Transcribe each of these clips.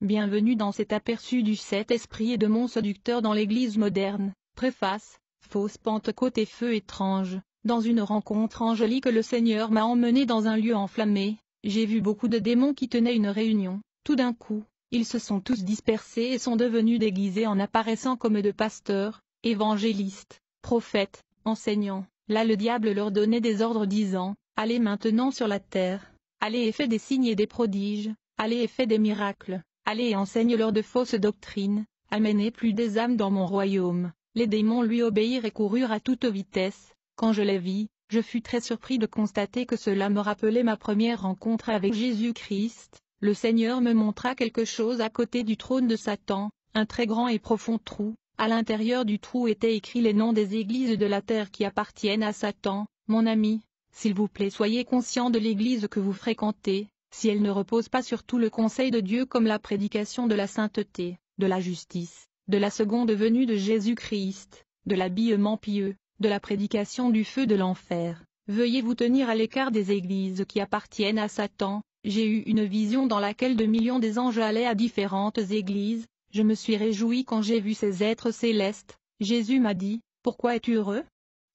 Bienvenue dans cet aperçu du Saint-Esprit et de mon séducteur dans l'Église moderne. Préface, fausse Pentecôte et feu étrange. Dans une rencontre angélique, le Seigneur m'a emmené dans un lieu enflammé. J'ai vu beaucoup de démons qui tenaient une réunion. Tout d'un coup, ils se sont tous dispersés et sont devenus déguisés en apparaissant comme de pasteurs, évangélistes, prophètes, enseignants. Là le diable leur donnait des ordres disant, « Allez maintenant sur la terre, allez et faites des signes et des prodiges, allez et faites des miracles. Allez et enseigne-leur de fausses doctrines, amenez plus des âmes dans mon royaume. » Les démons lui obéirent et coururent à toute vitesse. Quand je les vis, je fus très surpris de constater que cela me rappelait ma première rencontre avec Jésus-Christ. Le Seigneur me montra quelque chose à côté du trône de Satan, un très grand et profond trou. À l'intérieur du trou étaient écrits les noms des églises de la terre qui appartiennent à Satan. Mon ami, s'il vous plaît, soyez conscient de l'église que vous fréquentez. Si elle ne repose pas sur tout le conseil de Dieu comme la prédication de la sainteté, de la justice, de la seconde venue de Jésus-Christ, de l'habillement pieux, de la prédication du feu de l'enfer, veuillez vous tenir à l'écart des églises qui appartiennent à Satan. J'ai eu une vision dans laquelle 2 millions des anges allaient à différentes églises. Je me suis réjoui quand j'ai vu ces êtres célestes. Jésus m'a dit, « Pourquoi es-tu heureux?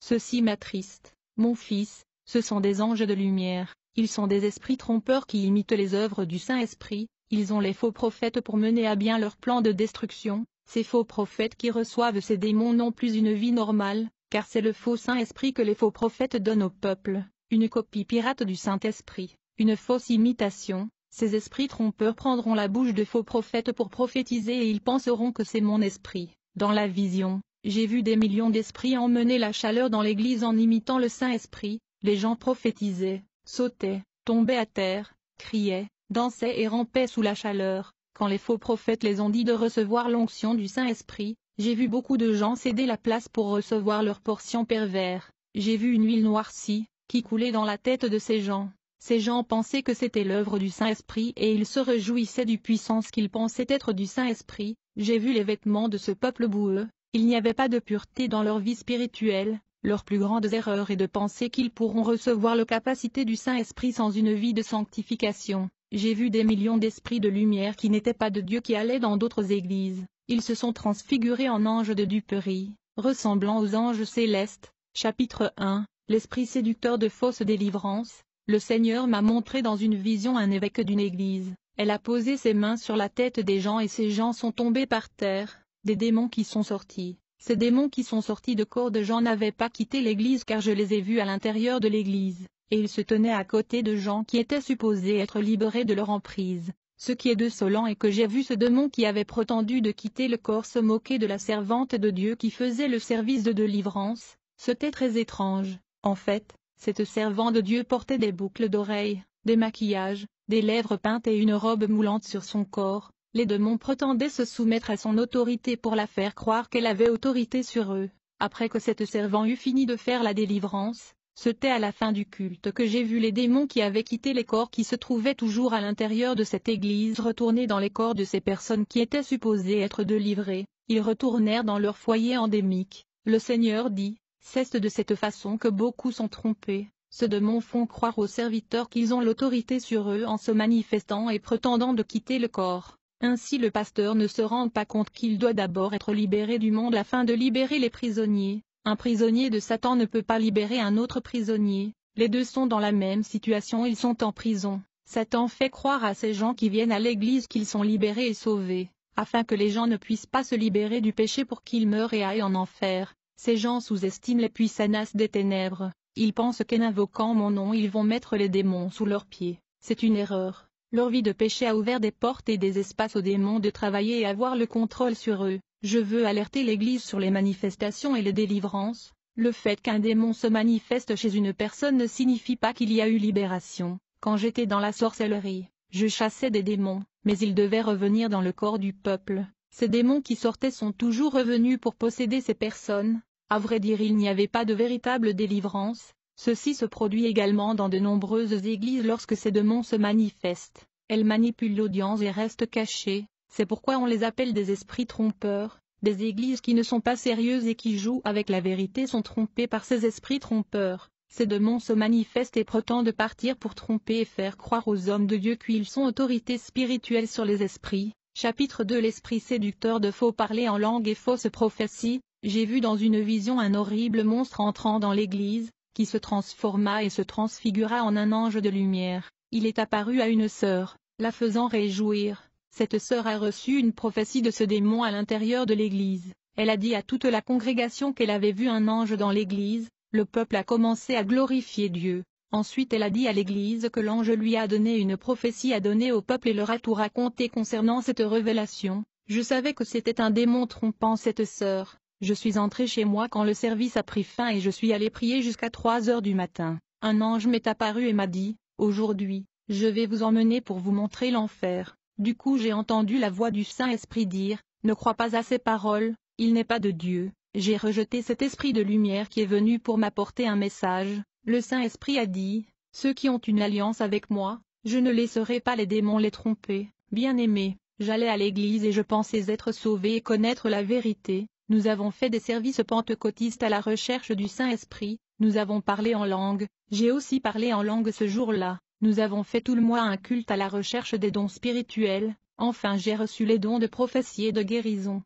Ceci m'attriste, mon fils, ce sont des anges de lumière. Ils sont des esprits trompeurs qui imitent les œuvres du Saint-Esprit, ils ont les faux prophètes pour mener à bien leur plan de destruction. Ces faux prophètes qui reçoivent ces démons n'ont plus une vie normale, car c'est le faux Saint-Esprit que les faux prophètes donnent au peuple, une copie pirate du Saint-Esprit, une fausse imitation. Ces esprits trompeurs prendront la bouche de faux prophètes pour prophétiser et ils penseront que c'est mon esprit. Dans la vision, j'ai vu des millions d'esprits emmener la chaleur dans l'église en imitant le Saint-Esprit. Les gens prophétisaient, sautaient, tombaient à terre, criaient, dansaient et rampaient sous la chaleur. Quand les faux prophètes les ont dit de recevoir l'onction du Saint-Esprit, j'ai vu beaucoup de gens céder la place pour recevoir leur portion pervers. J'ai vu une huile noircie, qui coulait dans la tête de ces gens. Ces gens pensaient que c'était l'œuvre du Saint-Esprit et ils se réjouissaient du puissance qu'ils pensaient être du Saint-Esprit. J'ai vu les vêtements de ce peuple boueux, il n'y avait pas de pureté dans leur vie spirituelle. Leur plus grande erreur est de penser qu'ils pourront recevoir la capacité du Saint-Esprit sans une vie de sanctification. J'ai vu des millions d'esprits de lumière qui n'étaient pas de Dieu qui allaient dans d'autres églises. Ils se sont transfigurés en anges de duperie, ressemblant aux anges célestes. Chapitre 1, l'esprit séducteur de fausse délivrance. Le Seigneur m'a montré dans une vision un évêque d'une église. Elle a posé ses mains sur la tête des gens et ces gens sont tombés par terre. Des démons qui sont sortis. Ces démons qui sont sortis de corps de gens n'avaient pas quitté l'église car je les ai vus à l'intérieur de l'église, et ils se tenaient à côté de gens qui étaient supposés être libérés de leur emprise. Ce qui est désolant est que j'ai vu ce démon qui avait prétendu de quitter le corps se moquer de la servante de Dieu qui faisait le service de délivrance. C'était très étrange. En fait, cette servante de Dieu portait des boucles d'oreilles, des maquillages, des lèvres peintes et une robe moulante sur son corps. Les démons prétendaient se soumettre à son autorité pour la faire croire qu'elle avait autorité sur eux. Après que cette servante eut fini de faire la délivrance, c'était à la fin du culte que j'ai vu les démons qui avaient quitté les corps qui se trouvaient toujours à l'intérieur de cette église retourner dans les corps de ces personnes qui étaient supposées être délivrées. Ils retournèrent dans leur foyer endémique. Le Seigneur dit, « Cesse de cette façon que beaucoup sont trompés. Ces démons font croire aux serviteurs qu'ils ont l'autorité sur eux en se manifestant et prétendant de quitter le corps. Ainsi le pasteur ne se rend pas compte qu'il doit d'abord être libéré du monde afin de libérer les prisonniers. Un prisonnier de Satan ne peut pas libérer un autre prisonnier, les deux sont dans la même situation, ils sont en prison. Satan fait croire à ces gens qui viennent à l'église qu'ils sont libérés et sauvés, afin que les gens ne puissent pas se libérer du péché pour qu'ils meurent et aillent en enfer. Ces gens sous-estiment les puissances des ténèbres, ils pensent qu'en invoquant mon nom ils vont mettre les démons sous leurs pieds. C'est une erreur. Leur vie de péché a ouvert des portes et des espaces aux démons de travailler et avoir le contrôle sur eux. Je veux alerter l'Église sur les manifestations et les délivrances. Le fait qu'un démon se manifeste chez une personne ne signifie pas qu'il y a eu libération. Quand j'étais dans la sorcellerie, je chassais des démons, mais ils devaient revenir dans le corps du peuple. Ces démons qui sortaient sont toujours revenus pour posséder ces personnes. À vrai dire, il n'y avait pas de véritable délivrance. Ceci se produit également dans de nombreuses églises lorsque ces démons se manifestent. Elles manipulent l'audience et restent cachées, c'est pourquoi on les appelle des esprits trompeurs. Des églises qui ne sont pas sérieuses et qui jouent avec la vérité sont trompées par ces esprits trompeurs. Ces démons se manifestent et prétendent partir pour tromper et faire croire aux hommes de Dieu qu'ils sont autorités spirituelles sur les esprits. Chapitre 2 L'esprit séducteur de faux parler en langue et fausse prophétie. J'ai vu dans une vision un horrible monstre entrant dans l'église, qui se transforma et se transfigura en un ange de lumière. Il est apparu à une sœur, la faisant réjouir. Cette sœur a reçu une prophétie de ce démon à l'intérieur de l'église. Elle a dit à toute la congrégation qu'elle avait vu un ange dans l'église. Le peuple a commencé à glorifier Dieu. Ensuite elle a dit à l'église que l'ange lui a donné une prophétie à donner au peuple et leur a tout raconté concernant cette révélation. Je savais que c'était un démon trompant cette sœur. Je suis entré chez moi quand le service a pris fin et je suis allé prier jusqu'à 3 heures du matin. Un ange m'est apparu et m'a dit, « Aujourd'hui, je vais vous emmener pour vous montrer l'enfer. » Du coup j'ai entendu la voix du Saint-Esprit dire, « Ne crois pas à ces paroles, il n'est pas de Dieu. » J'ai rejeté cet esprit de lumière qui est venu pour m'apporter un message. Le Saint-Esprit a dit, « Ceux qui ont une alliance avec moi, je ne laisserai pas les démons les tromper. » Bien-aimé, j'allais à l'église et je pensais être sauvé et connaître la vérité. Nous avons fait des services pentecôtistes à la recherche du Saint-Esprit, nous avons parlé en langue, j'ai aussi parlé en langue ce jour-là, nous avons fait tout le mois un culte à la recherche des dons spirituels, enfin j'ai reçu les dons de prophétie et de guérison.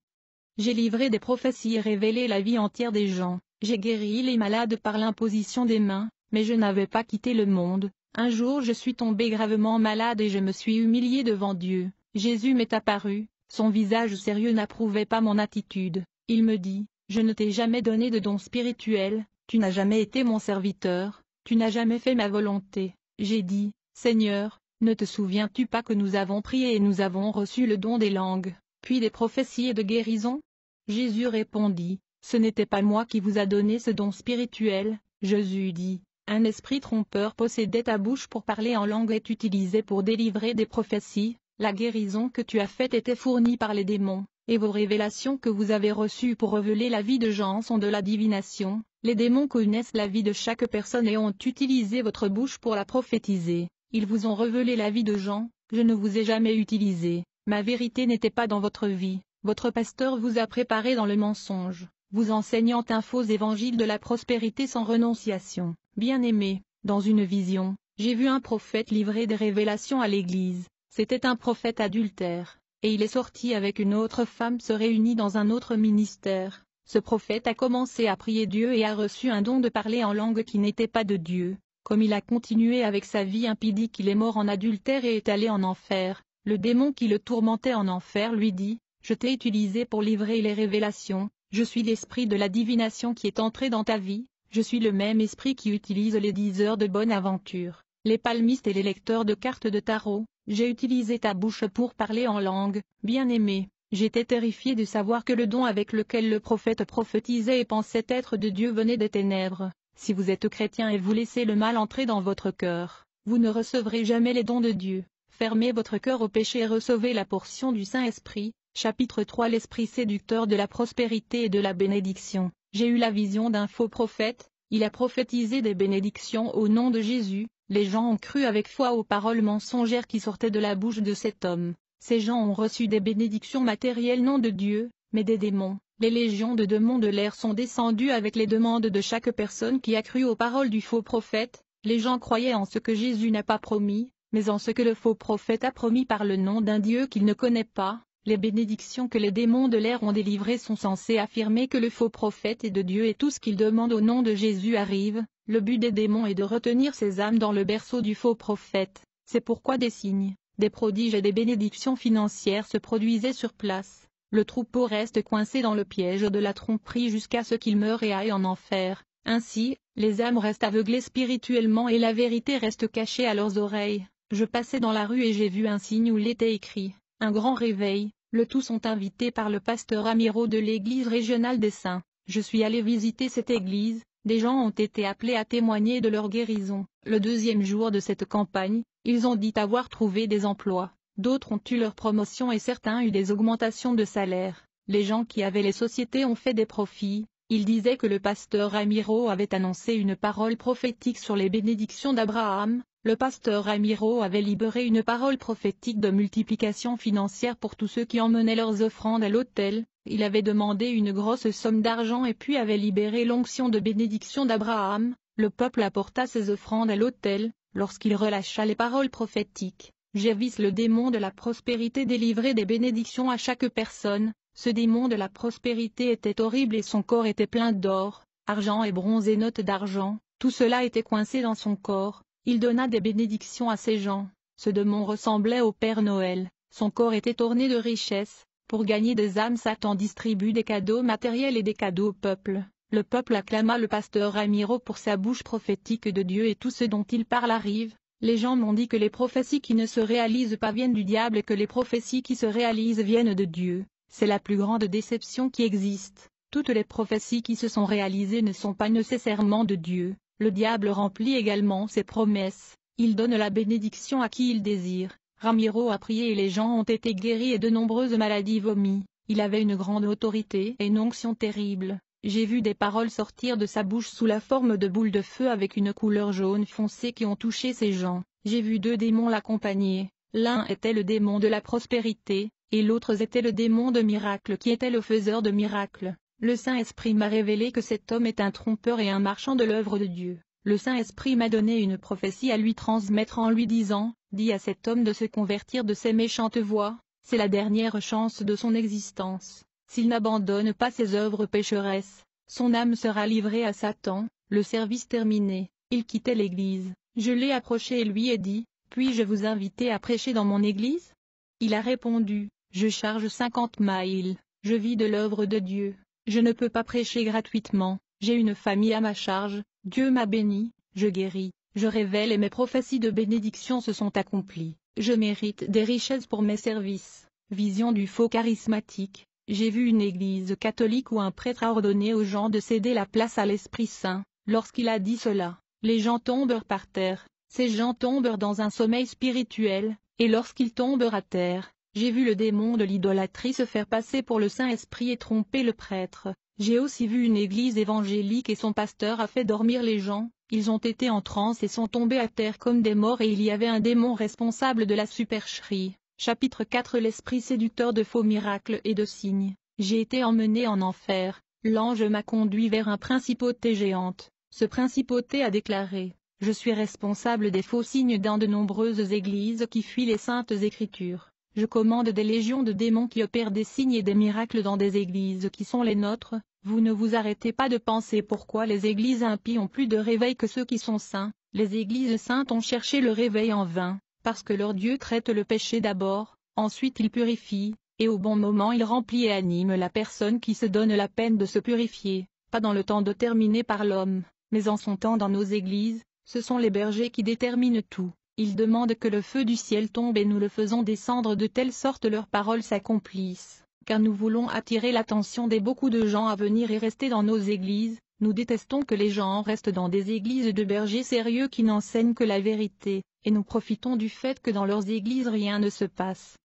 J'ai livré des prophéties et révélé la vie entière des gens, j'ai guéri les malades par l'imposition des mains, mais je n'avais pas quitté le monde. Un jour je suis tombé gravement malade et je me suis humilié devant Dieu. Jésus m'est apparu, son visage sérieux n'approuvait pas mon attitude. Il me dit, « Je ne t'ai jamais donné de dons spirituels, tu n'as jamais été mon serviteur, tu n'as jamais fait ma volonté. » J'ai dit, « Seigneur, ne te souviens-tu pas que nous avons prié et nous avons reçu le don des langues, puis des prophéties et de guérison ?» Jésus répondit, « Ce n'était pas moi qui vous a donné ce don spirituel. » Jésus dit, « Un esprit trompeur possédait ta bouche pour parler en langue et utilisé pour délivrer des prophéties. La guérison que tu as faite était fournie par les démons. Et vos révélations que vous avez reçues pour révéler la vie de gens sont de la divination. Les démons connaissent la vie de chaque personne et ont utilisé votre bouche pour la prophétiser. Ils vous ont révélé la vie de gens, je ne vous ai jamais utilisé. Ma vérité n'était pas dans votre vie. Votre pasteur vous a préparé dans le mensonge, vous enseignant un faux évangile de la prospérité sans renonciation. Bien-aimé, dans une vision, j'ai vu un prophète livrer des révélations à l'église. C'était un prophète adultère. Et il est sorti avec une autre femme se réunit dans un autre ministère. Ce prophète a commencé à prier Dieu et a reçu un don de parler en langue qui n'était pas de Dieu. Comme il a continué avec sa vie impie qu'il est mort en adultère et est allé en enfer, le démon qui le tourmentait en enfer lui dit, « Je t'ai utilisé pour livrer les révélations, je suis l'esprit de la divination qui est entré dans ta vie, je suis le même esprit qui utilise les 10 heures de bonne aventure, les palmistes et les lecteurs de cartes de tarot. J'ai utilisé ta bouche pour parler en langue, bien-aimé. J'étais terrifié de savoir que le don avec lequel le prophète prophétisait et pensait être de Dieu venait des ténèbres. Si vous êtes chrétien et vous laissez le mal entrer dans votre cœur, vous ne recevrez jamais les dons de Dieu. Fermez votre cœur au péché et recevez la portion du Saint-Esprit. Chapitre 3 L'esprit séducteur de la prospérité et de la bénédiction. J'ai eu la vision d'un faux prophète, il a prophétisé des bénédictions au nom de Jésus. Les gens ont cru avec foi aux paroles mensongères qui sortaient de la bouche de cet homme. Ces gens ont reçu des bénédictions matérielles non de Dieu, mais des démons. Les légions de démons de l'air sont descendues avec les demandes de chaque personne qui a cru aux paroles du faux prophète. Les gens croyaient en ce que Jésus n'a pas promis, mais en ce que le faux prophète a promis par le nom d'un Dieu qu'il ne connaît pas. Les bénédictions que les démons de l'air ont délivrées sont censées affirmer que le faux prophète est de Dieu et tout ce qu'il demande au nom de Jésus arrive. Le but des démons est de retenir ces âmes dans le berceau du faux prophète. C'est pourquoi des signes, des prodiges et des bénédictions financières se produisaient sur place. Le troupeau reste coincé dans le piège de la tromperie jusqu'à ce qu'il meure et aille en enfer. Ainsi, les âmes restent aveuglées spirituellement et la vérité reste cachée à leurs oreilles. Je passais dans la rue et j'ai vu un signe où il était écrit « Un grand réveil ». Le tout sont invités par le pasteur Amiro de l'église régionale des Saints. Je suis allé visiter cette église. Des gens ont été appelés à témoigner de leur guérison. Le deuxième jour de cette campagne, ils ont dit avoir trouvé des emplois. D'autres ont eu leur promotion et certains eu des augmentations de salaire. Les gens qui avaient les sociétés ont fait des profits. Ils disaient que le pasteur Amiro avait annoncé une parole prophétique sur les bénédictions d'Abraham. Le pasteur Amiro avait libéré une parole prophétique de multiplication financière pour tous ceux qui emmenaient leurs offrandes à l'autel. Il avait demandé une grosse somme d'argent et puis avait libéré l'onction de bénédiction d'Abraham. Le peuple apporta ses offrandes à l'autel. Lorsqu'il relâcha les paroles prophétiques, j'ai vu le démon de la prospérité délivrer des bénédictions à chaque personne. Ce démon de la prospérité était horrible et son corps était plein d'or, argent et bronze et notes d'argent, tout cela était coincé dans son corps. Il donna des bénédictions à ces gens. Ce démon ressemblait au Père Noël, son corps était orné de richesses. Pour gagner des âmes, Satan distribue des cadeaux matériels et des cadeaux au peuple. Le peuple acclama le pasteur Ramiro pour sa bouche prophétique de Dieu et tout ce dont il parle arrive. Les gens m'ont dit que les prophéties qui ne se réalisent pas viennent du diable et que les prophéties qui se réalisent viennent de Dieu. C'est la plus grande déception qui existe. Toutes les prophéties qui se sont réalisées ne sont pas nécessairement de Dieu. Le diable remplit également ses promesses. Il donne la bénédiction à qui il désire. Ramiro a prié et les gens ont été guéris et de nombreuses maladies vomies. Il avait une grande autorité et une onction terrible. J'ai vu des paroles sortir de sa bouche sous la forme de boules de feu avec une couleur jaune foncé qui ont touché ces gens. J'ai vu 2 démons l'accompagner. L'un était le démon de la prospérité, et l'autre était le démon de miracle qui était le faiseur de miracles. Le Saint-Esprit m'a révélé que cet homme est un trompeur et un marchand de l'œuvre de Dieu. Le Saint-Esprit m'a donné une prophétie à lui transmettre en lui disant, dis à cet homme de se convertir de ses méchantes voies, c'est la dernière chance de son existence. S'il n'abandonne pas ses œuvres pécheresses, son âme sera livrée à Satan. Le service terminé, il quittait l'église. Je l'ai approché et lui ai dit, puis-je vous inviter à prêcher dans mon église? Il a répondu, je charge 50 mailles, je vis de l'œuvre de Dieu, je ne peux pas prêcher gratuitement, j'ai une famille à ma charge, Dieu m'a béni, je guéris, je révèle et mes prophéties de bénédiction se sont accomplies, je mérite des richesses pour mes services. Vision du faux charismatique. J'ai vu une église catholique où un prêtre a ordonné aux gens de céder la place à l'Esprit Saint. Lorsqu'il a dit cela, les gens tombèrent par terre, ces gens tombèrent dans un sommeil spirituel, et lorsqu'ils tombèrent à terre, j'ai vu le démon de l'idolâtrie se faire passer pour le Saint-Esprit et tromper le prêtre. J'ai aussi vu une église évangélique et son pasteur a fait dormir les gens, ils ont été en transe et sont tombés à terre comme des morts et il y avait un démon responsable de la supercherie. Chapitre 4 L'esprit séducteur de faux miracles et de signes. J'ai été emmené en enfer, l'ange m'a conduit vers un principauté géante. Ce principauté a déclaré, je suis responsable des faux signes dans de nombreuses églises qui fuient les saintes écritures. Je commande des légions de démons qui opèrent des signes et des miracles dans des églises qui sont les nôtres. Vous ne vous arrêtez pas de penser pourquoi les églises impies ont plus de réveil que ceux qui sont saints. Les églises saintes ont cherché le réveil en vain. Parce que leur Dieu traite le péché d'abord, ensuite il purifie, et au bon moment il remplit et anime la personne qui se donne la peine de se purifier, pas dans le temps déterminé par l'homme, mais en son temps dans nos églises, ce sont les bergers qui déterminent tout. Ils demandent que le feu du ciel tombe et nous le faisons descendre de telle sorte leurs paroles s'accomplissent, car nous voulons attirer l'attention des beaucoup de gens à venir et rester dans nos églises. Nous détestons que les gens restent dans des églises de bergers sérieux qui n'enseignent que la vérité, et nous profitons du fait que dans leurs églises rien ne se passe.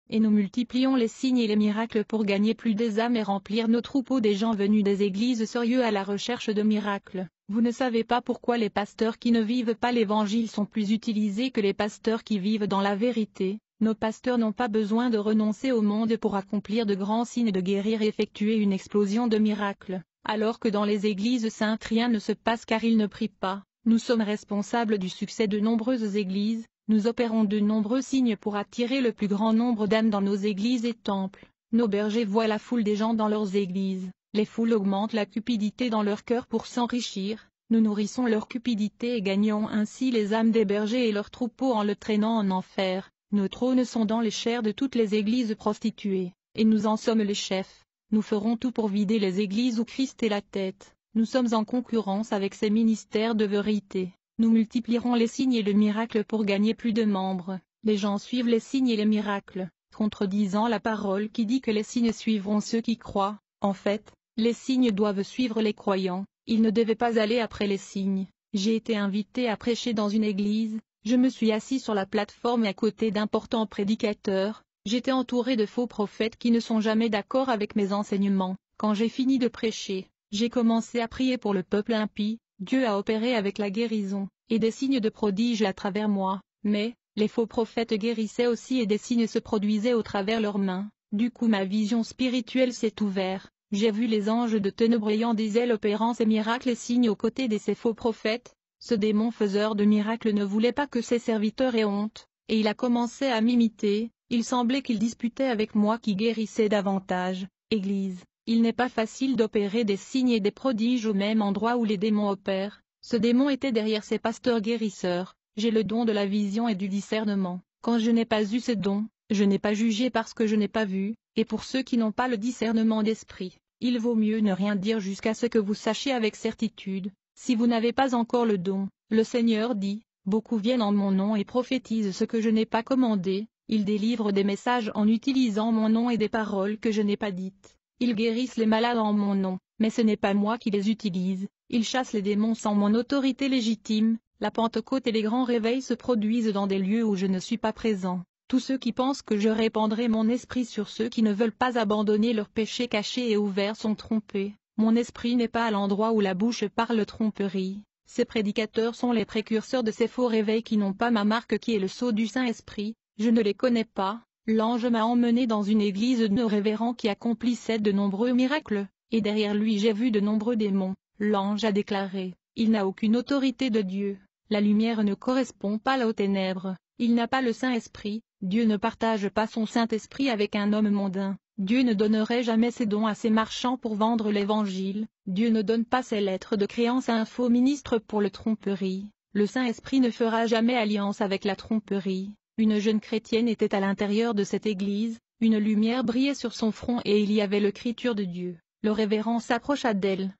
Et nous multiplions les signes et les miracles pour gagner plus des âmes et remplir nos troupeaux des gens venus des églises sérieux à la recherche de miracles. Vous ne savez pas pourquoi les pasteurs qui ne vivent pas l'évangile sont plus utilisés que les pasteurs qui vivent dans la vérité. Nos pasteurs n'ont pas besoin de renoncer au monde pour accomplir de grands signes de guérir et effectuer une explosion de miracles. Alors que dans les églises saintes rien ne se passe car ils ne prient pas, nous sommes responsables du succès de nombreuses églises, nous opérons de nombreux signes pour attirer le plus grand nombre d'âmes dans nos églises et temples. Nos bergers voient la foule des gens dans leurs églises, les foules augmentent la cupidité dans leur cœur pour s'enrichir, nous nourrissons leur cupidité et gagnons ainsi les âmes des bergers et leurs troupeaux en le traînant en enfer. Nos trônes sont dans les chairs de toutes les églises prostituées, et nous en sommes les chefs. Nous ferons tout pour vider les églises où Christ est la tête. Nous sommes en concurrence avec ces ministères de vérité. Nous multiplierons les signes et les miracles pour gagner plus de membres. Les gens suivent les signes et les miracles, contredisant la parole qui dit que les signes suivront ceux qui croient. En fait, les signes doivent suivre les croyants. Ils ne devaient pas aller après les signes. J'ai été invité à prêcher dans une église. Je me suis assis sur la plateforme à côté d'importants prédicateurs. J'étais entouré de faux prophètes qui ne sont jamais d'accord avec mes enseignements. Quand j'ai fini de prêcher, j'ai commencé à prier pour le peuple impie. Dieu a opéré avec la guérison, et des signes de prodiges à travers moi. Mais, les faux prophètes guérissaient aussi et des signes se produisaient au travers leurs mains. Du coup ma vision spirituelle s'est ouverte. J'ai vu les anges de ténèbres ayant des ailes opérant ces miracles et signes aux côtés de ces faux prophètes. Ce démon faiseur de miracles ne voulait pas que ses serviteurs aient honte. et il a commencé à m'imiter, il semblait qu'il disputait avec moi qui guérissait davantage. Église, il n'est pas facile d'opérer des signes et des prodiges au même endroit où les démons opèrent. Ce démon était derrière ces pasteurs guérisseurs. J'ai le don de la vision et du discernement. Quand je n'ai pas eu ces dons, je n'ai pas jugé parce que je n'ai pas vu, et pour ceux qui n'ont pas le discernement d'esprit, il vaut mieux ne rien dire jusqu'à ce que vous sachiez avec certitude. Si vous n'avez pas encore le don, le Seigneur dit, beaucoup viennent en mon nom et prophétisent ce que je n'ai pas commandé, ils délivrent des messages en utilisant mon nom et des paroles que je n'ai pas dites. Ils guérissent les malades en mon nom, mais ce n'est pas moi qui les utilise, ils chassent les démons sans mon autorité légitime. La Pentecôte et les grands réveils se produisent dans des lieux où je ne suis pas présent. Tous ceux qui pensent que je répandrai mon esprit sur ceux qui ne veulent pas abandonner leurs péchés cachés et ouverts sont trompés. Mon esprit n'est pas à l'endroit où la bouche parle tromperie. Ces prédicateurs sont les précurseurs de ces faux réveils qui n'ont pas ma marque qui est le sceau du Saint-Esprit. Je ne les connais pas. L'ange m'a emmené dans une église de révérends qui accomplissait de nombreux miracles, et derrière lui j'ai vu de nombreux démons. L'ange a déclaré, il n'a aucune autorité de Dieu. La lumière ne correspond pas aux ténèbres, il n'a pas le Saint-Esprit, Dieu ne partage pas son Saint-Esprit avec un homme mondain, Dieu ne donnerait jamais ses dons à ses marchands pour vendre l'Évangile, Dieu ne donne pas ses lettres de créance à un faux ministre pour le tromperie, le Saint-Esprit ne fera jamais alliance avec la tromperie. Une jeune chrétienne était à l'intérieur de cette église, une lumière brillait sur son front et il y avait l'écriture de Dieu, le révérend s'approcha d'elle.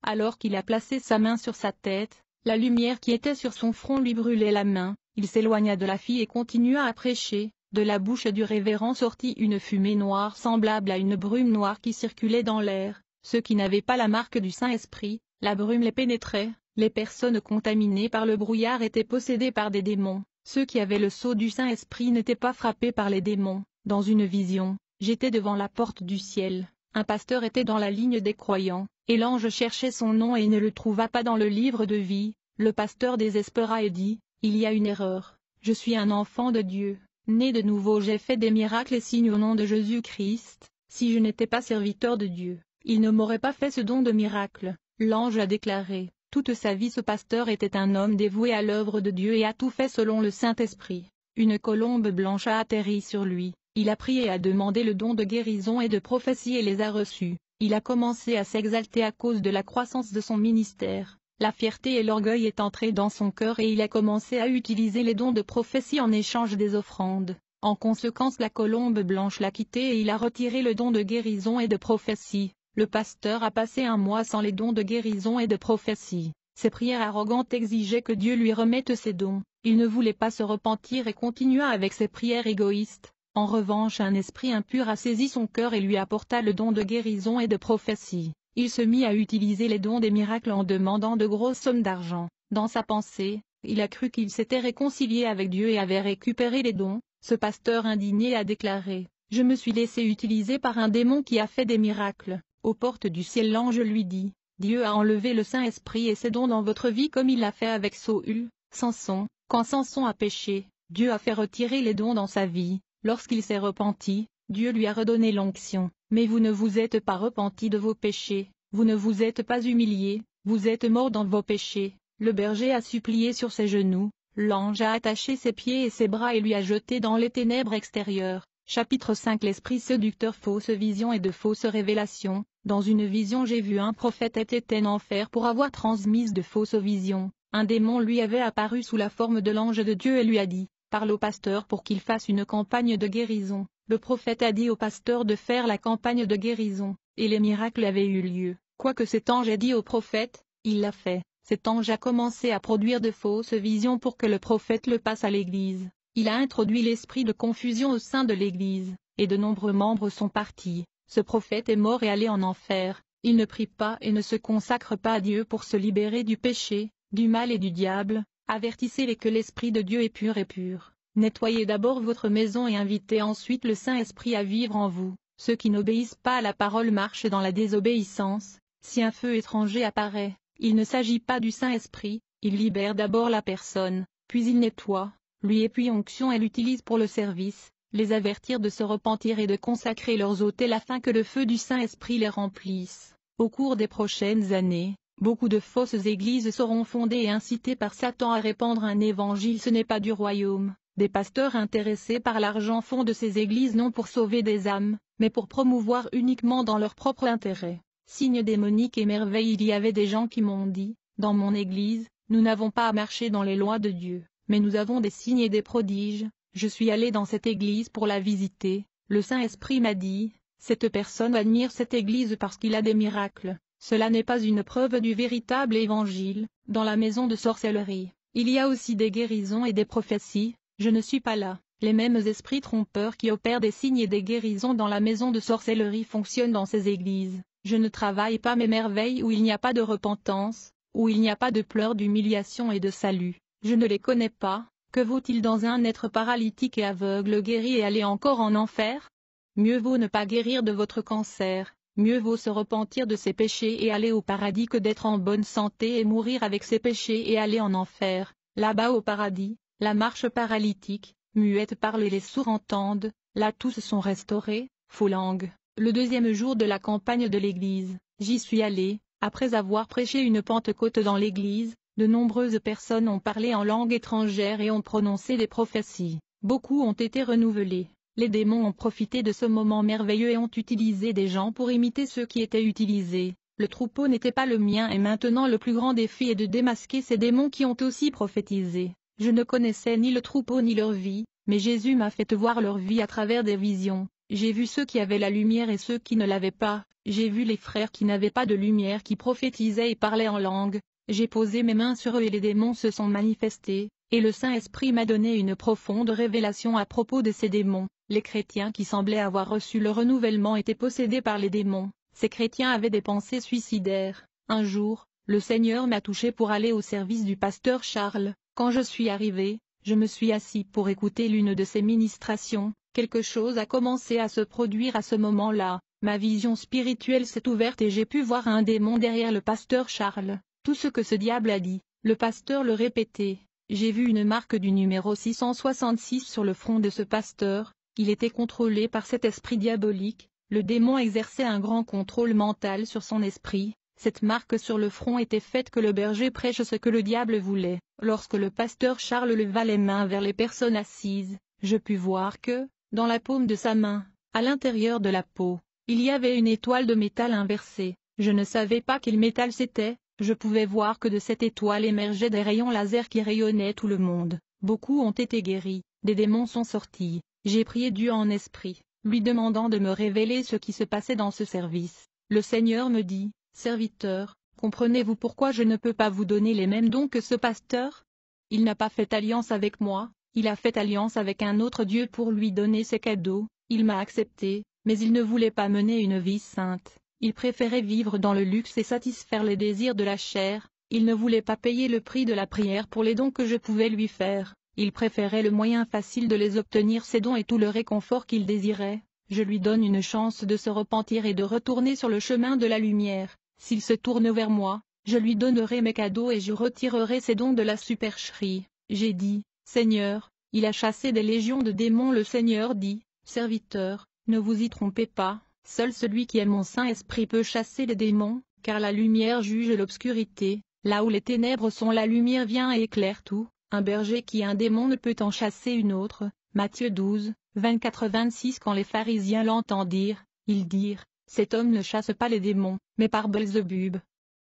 Alors qu'il a placé sa main sur sa tête, la lumière qui était sur son front lui brûlait la main, il s'éloigna de la fille et continua à prêcher. De la bouche du révérend sortit une fumée noire semblable à une brume noire qui circulait dans l'air. Ceux qui n'avaient pas la marque du Saint-Esprit, la brume les pénétrait, les personnes contaminées par le brouillard étaient possédées par des démons. Ceux qui avaient le sceau du Saint-Esprit n'étaient pas frappés par les démons. Dans une vision, j'étais devant la porte du ciel, un pasteur était dans la ligne des croyants. Et l'ange cherchait son nom et ne le trouva pas dans le livre de vie. Le pasteur désespéra et dit, il y a une erreur, je suis un enfant de Dieu, né de nouveau j'ai fait des miracles et signes au nom de Jésus-Christ, si je n'étais pas serviteur de Dieu, il ne m'aurait pas fait ce don de miracle. L'ange a déclaré, toute sa vie ce pasteur était un homme dévoué à l'œuvre de Dieu et a tout fait selon le Saint-Esprit. Une colombe blanche a atterri sur lui, il a prié et a demandé le don de guérison et de prophétie et les a reçus. Il a commencé à s'exalter à cause de la croissance de son ministère. La fierté et l'orgueil est entré dans son cœur et il a commencé à utiliser les dons de prophétie en échange des offrandes. En conséquence la colombe blanche l'a quitté et il a retiré le don de guérison et de prophétie. Le pasteur a passé un mois sans les dons de guérison et de prophétie. Ses prières arrogantes exigeaient que Dieu lui remette ses dons. Il ne voulait pas se repentir et continua avec ses prières égoïstes. En revanche un esprit impur a saisi son cœur et lui apporta le don de guérison et de prophétie. Il se mit à utiliser les dons des miracles en demandant de grosses sommes d'argent. Dans sa pensée, il a cru qu'il s'était réconcilié avec Dieu et avait récupéré les dons. Ce pasteur indigné a déclaré, « Je me suis laissé utiliser par un démon qui a fait des miracles. » Aux portes du ciel l'ange lui dit, « Dieu a enlevé le Saint-Esprit et ses dons dans votre vie comme il l'a fait avec Saül, Samson. Quand Samson a péché, Dieu a fait retirer les dons dans sa vie. Lorsqu'il s'est repenti, Dieu lui a redonné l'onction, mais vous ne vous êtes pas repenti de vos péchés, vous ne vous êtes pas humilié, vous êtes mort dans vos péchés. » Le berger a supplié sur ses genoux, l'ange a attaché ses pieds et ses bras et lui a jeté dans les ténèbres extérieures. Chapitre 5 L'esprit séducteur fausse vision et de fausses révélations. Dans une vision j'ai vu un prophète était en enfer pour avoir transmis de fausses visions. Un démon lui avait apparu sous la forme de l'ange de Dieu et lui a dit, parle au pasteur pour qu'il fasse une campagne de guérison. Le prophète a dit au pasteur de faire la campagne de guérison, et les miracles avaient eu lieu. Quoique cet ange ait dit au prophète, il l'a fait. Cet ange a commencé à produire de fausses visions pour que le prophète le passe à l'Église. Il a introduit l'esprit de confusion au sein de l'Église, et de nombreux membres sont partis. Ce prophète est mort et allé en enfer. Il ne prie pas et ne se consacre pas à Dieu pour se libérer du péché, du mal et du diable. Avertissez-les que l'Esprit de Dieu est pur et pur. Nettoyez d'abord votre maison et invitez ensuite le Saint-Esprit à vivre en vous. Ceux qui n'obéissent pas à la parole marchent dans la désobéissance. Si un feu étranger apparaît, il ne s'agit pas du Saint-Esprit, il libère d'abord la personne, puis il nettoie, lui et puis onction et l'utilise pour le service, les avertir de se repentir et de consacrer leurs autels afin que le feu du Saint-Esprit les remplisse. Au cours des prochaines années, beaucoup de fausses églises seront fondées et incitées par Satan à répandre un évangile ce n'est pas du royaume. Des pasteurs intéressés par l'argent font de ces églises non pour sauver des âmes, mais pour promouvoir uniquement dans leur propre intérêt. Signe démonique et merveille. Il y avait des gens qui m'ont dit, dans mon église, nous n'avons pas à marcher dans les lois de Dieu, mais nous avons des signes et des prodiges. Je suis allé dans cette église pour la visiter. Le Saint-Esprit m'a dit, cette personne admire cette église parce qu'il a des miracles. Cela n'est pas une preuve du véritable évangile. Dans la maison de sorcellerie, il y a aussi des guérisons et des prophéties. Je ne suis pas là. Les mêmes esprits trompeurs qui opèrent des signes et des guérisons dans la maison de sorcellerie fonctionnent dans ces églises. Je ne travaille pas mes merveilles où il n'y a pas de repentance, où il n'y a pas de pleurs d'humiliation et de salut. Je ne les connais pas. Que vaut-il dans un être paralytique et aveugle guéri et aller encore en enfer? Mieux vaut ne pas guérir de votre cancer, mieux vaut se repentir de ses péchés et aller au paradis que d'être en bonne santé et mourir avec ses péchés et aller en enfer. Là-bas au paradis, la marche paralytique, muette parle et les sourds entendent, là tous sont restaurés. Faux langue. Le deuxième jour de la campagne de l'église, j'y suis allé, après avoir prêché une Pentecôte dans l'église, de nombreuses personnes ont parlé en langue étrangère et ont prononcé des prophéties. Beaucoup ont été renouvelés. Les démons ont profité de ce moment merveilleux et ont utilisé des gens pour imiter ceux qui étaient utilisés. Le troupeau n'était pas le mien et maintenant le plus grand défi est de démasquer ces démons qui ont aussi prophétisé. Je ne connaissais ni le troupeau ni leur vie, mais Jésus m'a fait voir leur vie à travers des visions. J'ai vu ceux qui avaient la lumière et ceux qui ne l'avaient pas. J'ai vu les frères qui n'avaient pas de lumière qui prophétisaient et parlaient en langue. J'ai posé mes mains sur eux et les démons se sont manifestés, et le Saint-Esprit m'a donné une profonde révélation à propos de ces démons. Les chrétiens qui semblaient avoir reçu le renouvellement étaient possédés par les démons. Ces chrétiens avaient des pensées suicidaires. Un jour, le Seigneur m'a touché pour aller au service du pasteur Charles. Quand je suis arrivé, je me suis assis pour écouter l'une de ses ministrations. Quelque chose a commencé à se produire à ce moment-là. Ma vision spirituelle s'est ouverte et j'ai pu voir un démon derrière le pasteur Charles. Tout ce que ce diable a dit, le pasteur le répétait. J'ai vu une marque du numéro 666 sur le front de ce pasteur. Il était contrôlé par cet esprit diabolique. Le démon exerçait un grand contrôle mental sur son esprit. Cette marque sur le front était faite que le berger prêche ce que le diable voulait. Lorsque le pasteur Charles leva les mains vers les personnes assises, je pus voir que, dans la paume de sa main, à l'intérieur de la peau, il y avait une étoile de métal inversée. Je ne savais pas quel métal c'était. Je pouvais voir que de cette étoile émergeaient des rayons laser qui rayonnaient tout le monde. Beaucoup ont été guéris, des démons sont sortis. J'ai prié Dieu en esprit, lui demandant de me révéler ce qui se passait dans ce service. Le Seigneur me dit, « Serviteur, comprenez-vous pourquoi je ne peux pas vous donner les mêmes dons que ce pasteur? Il n'a pas fait alliance avec moi, il a fait alliance avec un autre Dieu pour lui donner ses cadeaux. Il m'a accepté, mais il ne voulait pas mener une vie sainte. Il préférait vivre dans le luxe et satisfaire les désirs de la chair. Il ne voulait pas payer le prix de la prière pour les dons que je pouvais lui faire. Il préférait le moyen facile de les obtenir, ces dons et tout le réconfort qu'il désirait. Je lui donne une chance de se repentir et de retourner sur le chemin de la lumière. S'il se tourne vers moi, je lui donnerai mes cadeaux et je retirerai ses dons de la supercherie. J'ai dit, Seigneur, il a chassé des légions de démons. Le Seigneur dit, Serviteur, ne vous y trompez pas. Seul celui qui est mon Saint-Esprit peut chasser les démons, car la lumière juge l'obscurité. Là où les ténèbres sont, la lumière vient et éclaire tout. Un berger qui a un démon ne peut en chasser une autre. Matthieu 12, 24-26. Quand les pharisiens l'entendirent, ils dirent, cet homme ne chasse pas les démons, mais par Belzébub,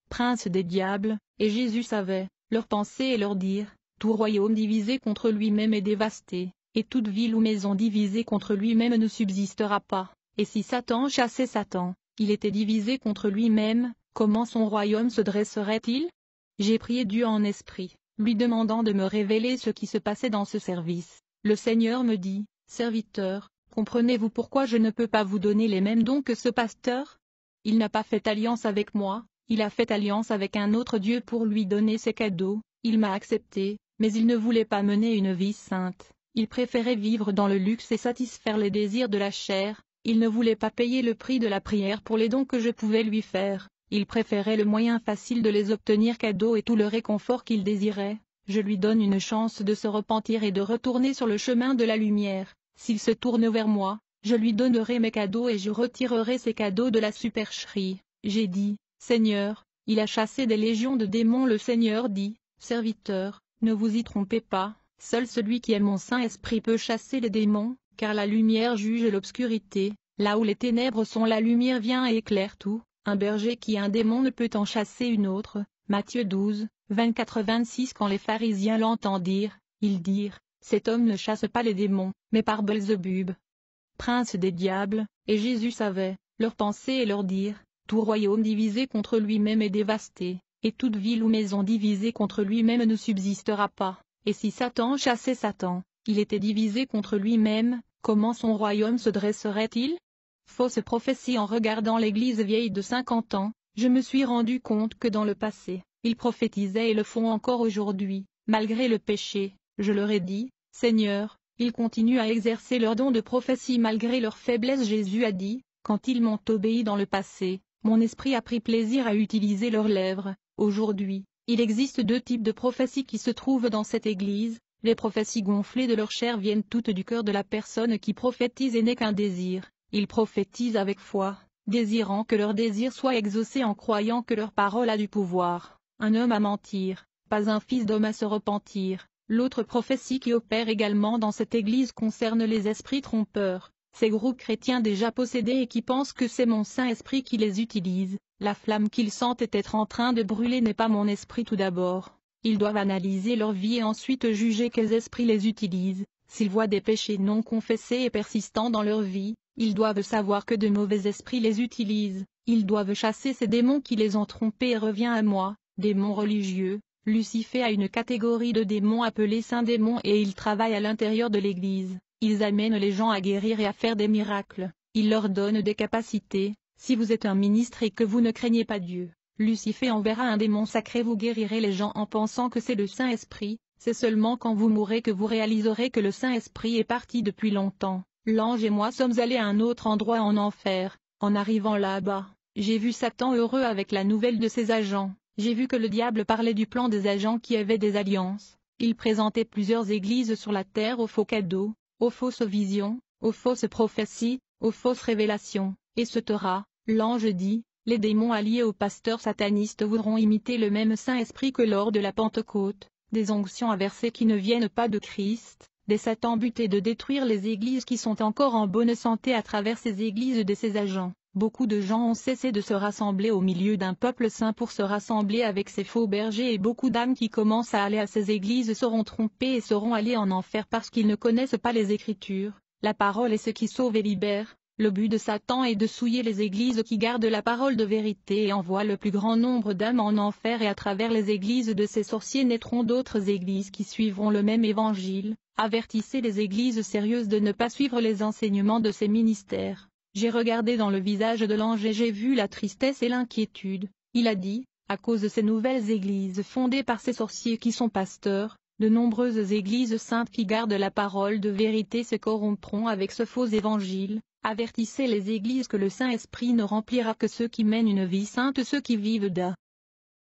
prince des diables. Et Jésus savait leurs pensées et leur dire, tout royaume divisé contre lui-même est dévasté, et toute ville ou maison divisée contre lui-même ne subsistera pas. Et si Satan chassait Satan, il était divisé contre lui-même, comment son royaume se dresserait-il? J'ai prié Dieu en esprit, lui demandant de me révéler ce qui se passait dans ce service. Le Seigneur me dit, Serviteur, comprenez-vous pourquoi je ne peux pas vous donner les mêmes dons que ce pasteur? Il n'a pas fait alliance avec moi, il a fait alliance avec un autre Dieu pour lui donner ses cadeaux. Il m'a accepté, mais il ne voulait pas mener une vie sainte. Il préférait vivre dans le luxe et satisfaire les désirs de la chair. Il ne voulait pas payer le prix de la prière pour les dons que je pouvais lui faire. Il préférait le moyen facile de les obtenir, cadeaux et tout le réconfort qu'il désirait. Je lui donne une chance de se repentir et de retourner sur le chemin de la lumière. S'il se tourne vers moi, je lui donnerai mes cadeaux et je retirerai ses cadeaux de la supercherie. J'ai dit, Seigneur, il a chassé des légions de démons. Le Seigneur dit, Serviteur, ne vous y trompez pas. Seul celui qui est mon Saint-Esprit peut chasser les démons, car la lumière juge l'obscurité, là où les ténèbres sont la lumière vient et éclaire tout. Un berger qui a un démon ne peut en chasser une autre. Matthieu 12, 24-26. Quand les pharisiens l'entendirent, ils dirent, cet homme ne chasse pas les démons, mais par Belzébub, prince des diables. Et Jésus savait leurs pensées et leur dire, tout royaume divisé contre lui-même est dévasté, et toute ville ou maison divisée contre lui-même ne subsistera pas. Et si Satan chassait Satan, il était divisé contre lui-même, comment son royaume se dresserait-il? Fausse prophétie. En regardant l'Église vieille de 50 ans, je me suis rendu compte que dans le passé, ils prophétisaient et le font encore aujourd'hui, malgré le péché. Je leur ai dit, Seigneur, ils continuent à exercer leur don de prophétie malgré leur faiblesse. Jésus a dit, quand ils m'ont obéi dans le passé, mon esprit a pris plaisir à utiliser leurs lèvres. Aujourd'hui, il existe deux types de prophéties qui se trouvent dans cette Église. Les prophéties gonflées de leur chair viennent toutes du cœur de la personne qui prophétise et n'est qu'un désir. Ils prophétisent avec foi, désirant que leur désir soit exaucé en croyant que leur parole a du pouvoir. Un homme à mentir, pas un fils d'homme à se repentir. L'autre prophétie qui opère également dans cette Église concerne les esprits trompeurs. Ces groupes chrétiens déjà possédés et qui pensent que c'est mon Saint-Esprit qui les utilise. La flamme qu'ils sentent être en train de brûler n'est pas mon esprit tout d'abord. Ils doivent analyser leur vie et ensuite juger quels esprits les utilisent. S'ils voient des péchés non confessés et persistants dans leur vie, ils doivent savoir que de mauvais esprits les utilisent. Ils doivent chasser ces démons qui les ont trompés. Et revient à moi, démons religieux. Lucifer a une catégorie de démons appelés saints démons et ils travaillent à l'intérieur de l'Église. Ils amènent les gens à guérir et à faire des miracles. Ils leur donnent des capacités. Si vous êtes un ministre et que vous ne craignez pas Dieu, Lucifer enverra un démon sacré. Vous guérirez les gens en pensant que c'est le Saint-Esprit. C'est seulement quand vous mourrez que vous réaliserez que le Saint-Esprit est parti depuis longtemps. L'ange et moi sommes allés à un autre endroit en enfer. En arrivant là-bas, j'ai vu Satan heureux avec la nouvelle de ses agents. J'ai vu que le diable parlait du plan des agents qui avaient des alliances. Il présentait plusieurs églises sur la terre aux faux cadeaux, aux fausses visions, aux fausses prophéties, aux fausses révélations. Et ce Torah, l'ange dit, les démons alliés aux pasteurs satanistes voudront imiter le même Saint-Esprit que lors de la Pentecôte, des onctions inversées qui ne viennent pas de Christ, des satans butés de détruire les églises qui sont encore en bonne santé à travers ces églises de ces agents. Beaucoup de gens ont cessé de se rassembler au milieu d'un peuple saint pour se rassembler avec ces faux bergers et beaucoup d'âmes qui commencent à aller à ces églises seront trompées et seront allées en enfer parce qu'ils ne connaissent pas les Écritures. La parole est ce qui sauve et libère. Le but de Satan est de souiller les églises qui gardent la parole de vérité et envoient le plus grand nombre d'âmes en enfer et à travers les églises de ces sorciers naîtront d'autres églises qui suivront le même évangile. Avertissez les églises sérieuses de ne pas suivre les enseignements de ces ministères. J'ai regardé dans le visage de l'ange et j'ai vu la tristesse et l'inquiétude. Il a dit, à cause de ces nouvelles églises fondées par ces sorciers qui sont pasteurs, de nombreuses églises saintes qui gardent la parole de vérité se corrompront avec ce faux évangile. Avertissez les églises que le Saint-Esprit ne remplira que ceux qui mènent une vie sainte, ceux qui vivent